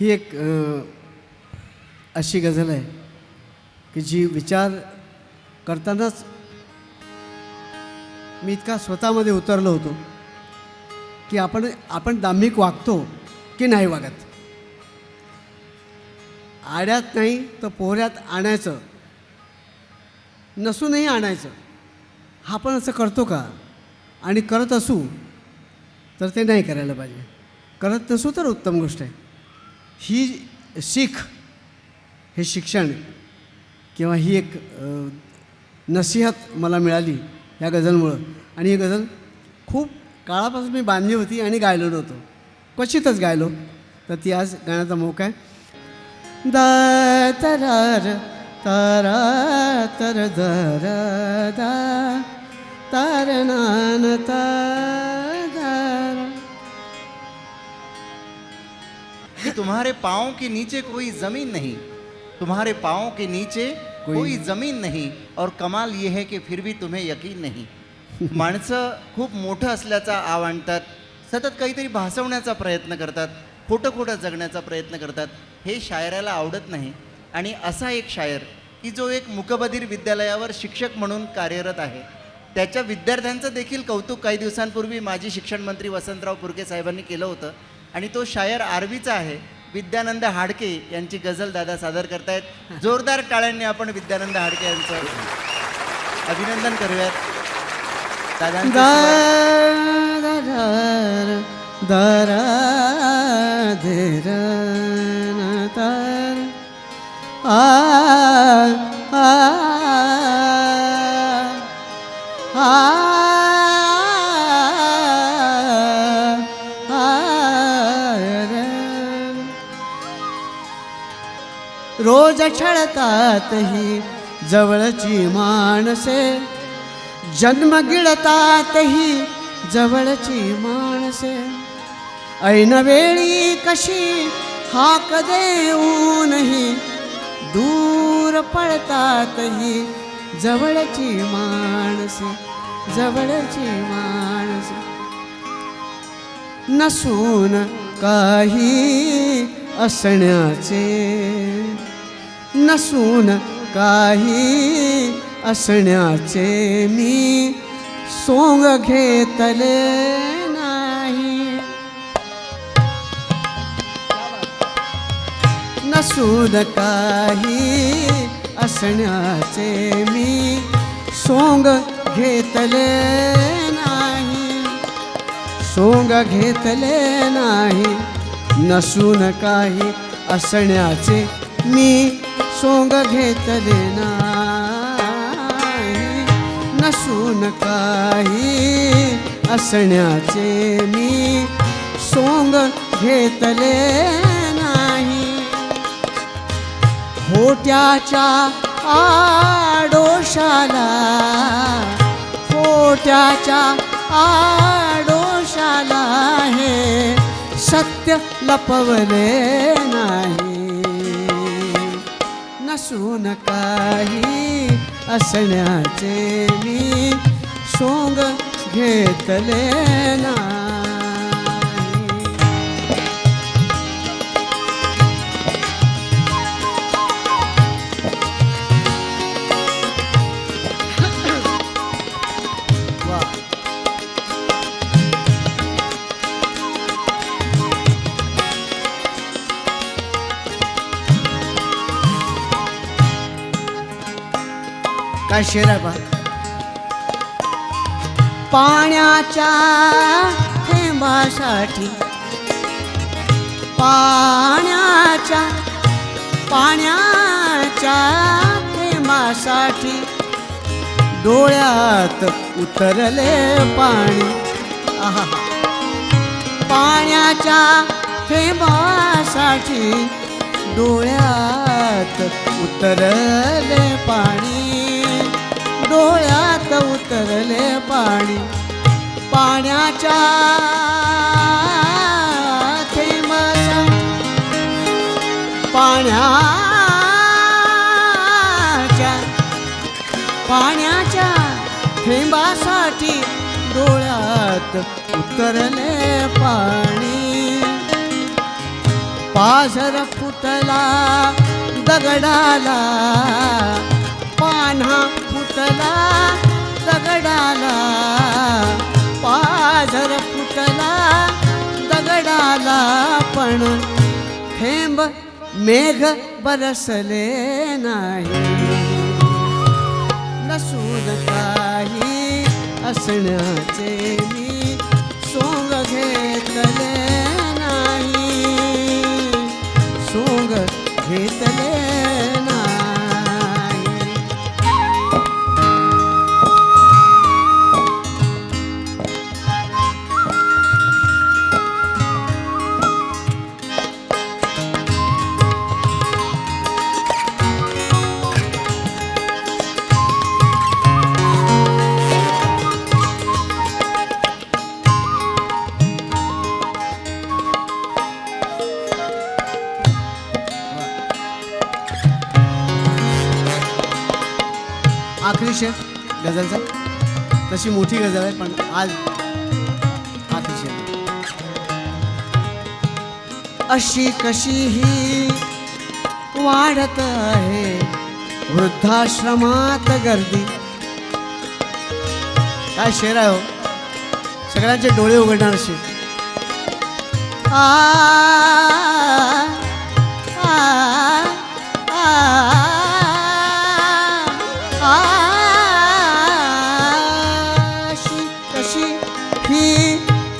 ही एक अशी गझल आहे की जी विचार करतानाच मी इतका स्वतःमध्ये उतरलो होतो की आपण दांभिक वागतो की नाही वागत. आड्यात नाही तर पोहऱ्यात आणायचं, नसूनही आणायचं. हा आपण असं करतो का? आणि करत असू तर ते नाही करायला पाहिजे. करत नसू तर उत्तम गोष्ट आहे. ही शीख, हे शिक्षण किंवा ही एक नसीहत मला मिळाली या गझलमुळं. आणि ही गझल खूप काळापासून मी बांधली होती आणि गायलो नव्हतो, क्वचितच गायलो. तर ती आज गाण्याचा मौका आहे. दा तरार तारा तर दर दा तार नान तार. कि तुम्हारे पाँव के नीचे कोई ज़मीन नहीं, तुम्हारे पाँव के नीचे कोई ज़मीन नहीं, और कमाल ये है कि फिर भी तुम्हें यकीन नहीं. माणसं खूप मोठं असल्याचा आव आणतात, सतत काहीतरी भासवण्याचा प्रयत्न करतात, खोटं खोटं जगण्याचा प्रयत्न करतात. हे शायराला आवडत नाही. आणि असा एक शायर की जो एक मूकबधीर विद्यालयावर शिक्षक म्हणून कार्यरत आहे, त्याच्या विद्यार्थ्यांचं देखील कौतुक काही दिवसांपूर्वी माजी शिक्षण मंत्री वसंतराव पुरके साहेबांनी केलं होतं. आणि तो शायर आर्वीचा आहे. विद्यानंद हाडके यांची गझल दादा सादर करतायत. जोरदार टाळ्यांनी आपण विद्यानंद हाडके यांचं अभिनंदन करूयात. दादांचं दरा धीर तार आ आ रोज छळतात ही जवळची माणसे, जन्म गिळतात ही जवळची माणसे. ऐन वेळी कशी हाक देऊनही दूर पळतात ही जवळची माणसे, जवळची माणसे. नसून काही असण्याचे, नसून काही असण्याचे मी सोंग घेतले नाही. नसून काही असण्याचे मी सोंग घेतले नाही, सोंग घेतले नाही. नसून काही असण्याचे मी सोंग घेतले नाही. नसून काही असण्याचे मी सोंग घेतले नाही. खोट्याच्या आडोशाला, खोट्याच्या आडोशाला हे सत्य लपवले नाही. नसून काही असण्याचे मी सोंग घेतले नाही. काय शेर आहे बा. पाण्याच्या थेंबासाठी, पाण्याच्या पाण्याच्या थेंबासाठी डोळ्यात उतरले पाणी. आहा, पाण्याच्या थेंबासाठी डोळ्यात उतरले पाणी, डोळ्यात उतरले पाणी. पाण्याच्या थेंबासाठी, पाण्याच्या थेंबासाठी डोळ्यात उतरले पाणी. पाझर फुटला दगडाला, पान्हा फुटला दगडाला, पाझर फुटला दगडाला, पण थेंब मेघ बरसले नाही. नसून काही असण्याचे मी सोंग घेतले नाही, सोंग घेतले नाही. आखरी शेर गझलचा, तशी मोठी गझल आहे पण आज आखरी शेर. अशी कशी ही वाढत आहे वृद्धाश्रमात गर्दी. काय शेर आहे हो, सगळ्यांचे डोळे उघडणार शेर. आ आ आ अशी कशी ही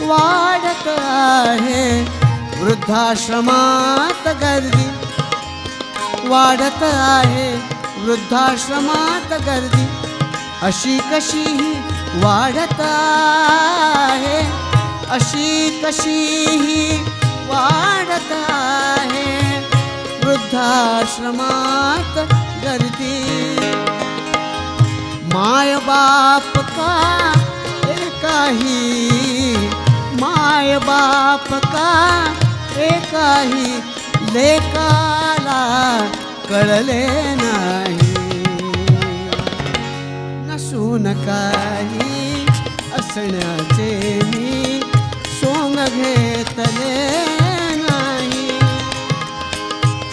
वाढत आहे वृद्धाश्रमात गर्दी, वाढत आहे वृद्धाश्रमात गर्दी. अशी कशी ही वाढत आहे, अशी कशी ही वाढत आहे वृद्धाश्रमात गर्दी. माय बाप का एकाही, माय बाप का एकाही लेकाला कळले नाही. नसून काही असण्याचे मी सोंग घेतले नाही,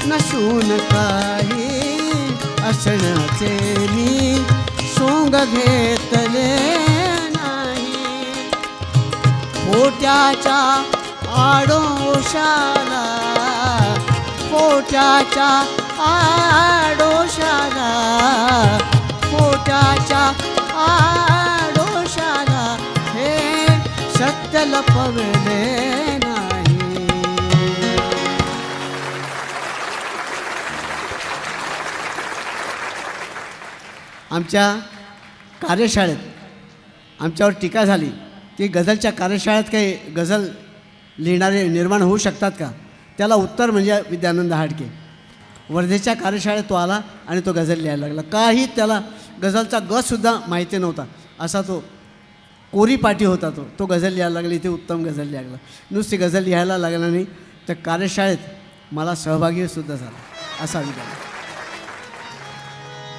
नसून काही असण्याचे मी सोंग घेतले नाही. खोट्याच्या आडोशाला, खोट्याच्या आडोशाला, खोट्याच्या आडोशाला हे सत्य लपवले नाही. आमच्या कार्यशाळेत आमच्यावर टीका झाली की गझलच्या कार्यशाळेत काही गझल लिहिणारे निर्माण होऊ शकतात का. त्याला उत्तर म्हणजे विद्यानंद हाडके. वर्धेच्या कार्यशाळेत तो आला आणि तो गझल लिहायला लागला. काही त्याला गझलचा गजसुद्धा माहिती नव्हता, असा तो कोरी पाटी होता. तो गझल लिहायला लागला, इथे उत्तम गझल लिहायला लागला. नुसती गझल लिहायला लागला नाही तर कार्यशाळेत मला सहभागीसुद्धा झाला, असा विद्यानंद.